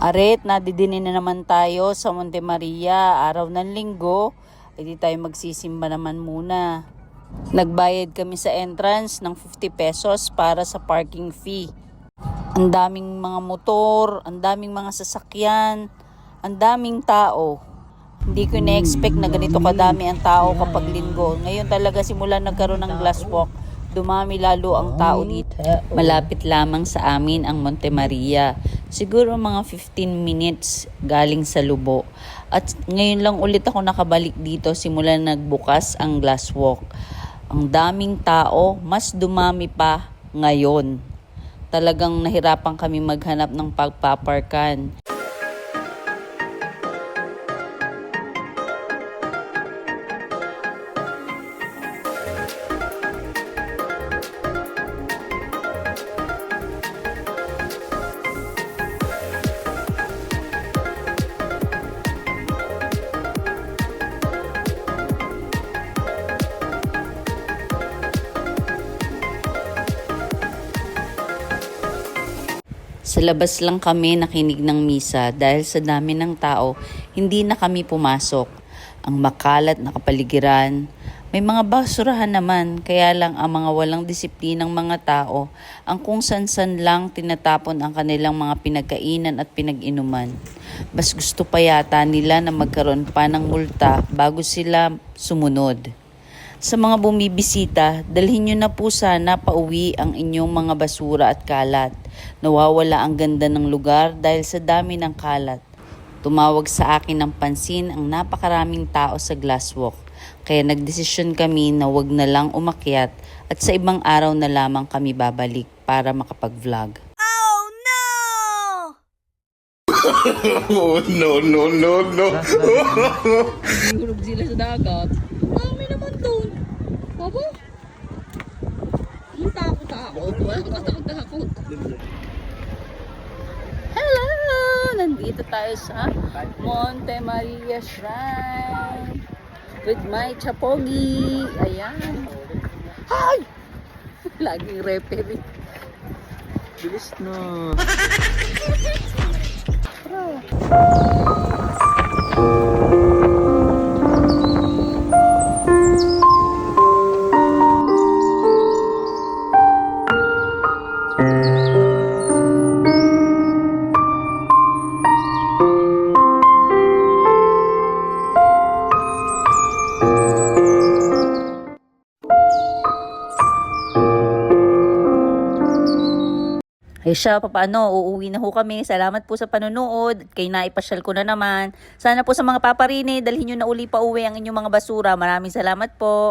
Aret, nadidinin na naman tayo sa Monte Maria, araw ng linggo, hindi tayo magsisimba naman muna. Nagbayad kami sa entrance ng 50 pesos para sa parking fee. Ang daming mga motor, ang daming mga sasakyan, ang daming tao. Hindi ko na-expect na ganito kadami ang tao kapag linggo. Ngayon talaga simula nagkaroon ng glass walk, dumami lalo ang tao dito. Malapit lamang sa amin ang Monte Maria. Siguro mga 15 minutes galing sa Lubo. At ngayon lang ulit ako nakabalik dito simula nagbukas ang glass walk. Ang daming tao, mas dumami pa ngayon. Talagang nahirapan kami maghanap ng pagpaparkan. Sa labas lang kami nakinig ng misa dahil sa dami ng tao, hindi na kami pumasok. Ang makalat na kapaligiran, may mga basurahan naman, kaya lang ang mga walang disiplinang mga tao, ang kung san-san lang tinatapon ang kanilang mga pinagkainan at pinag-inuman. Mas gusto pa yata nila na magkaroon pa ng multa bago sila sumunod. Sa mga bumibisita, dalhin nyo na po sana pauwi ang inyong mga basura at kalat. Nawawala ang ganda ng lugar dahil sa dami ng kalat. Tumawag sa akin ng pansin ang napakaraming tao sa glasswalk. Kaya nagdesisyon kami na wag na lang umakyat at sa ibang araw na lamang kami babalik para makapag-vlog. Oh no! Oh, no. Hulog sila sa dagat. Dami naman doon. Baba? Ang takot-takot. Takot-takot. Hello! Nandito tayo sa Monte Maria Shrine with my chapogi. Ayan. Hi! Laging referee. Bilis na. Ay siya, papaano, uuwi na ho kami. Salamat po sa panonood. Kay naipasyal ko na naman. Sana po sa mga paparini, dalhin nyo na uli pa uwi ang inyong mga basura. Maraming salamat po.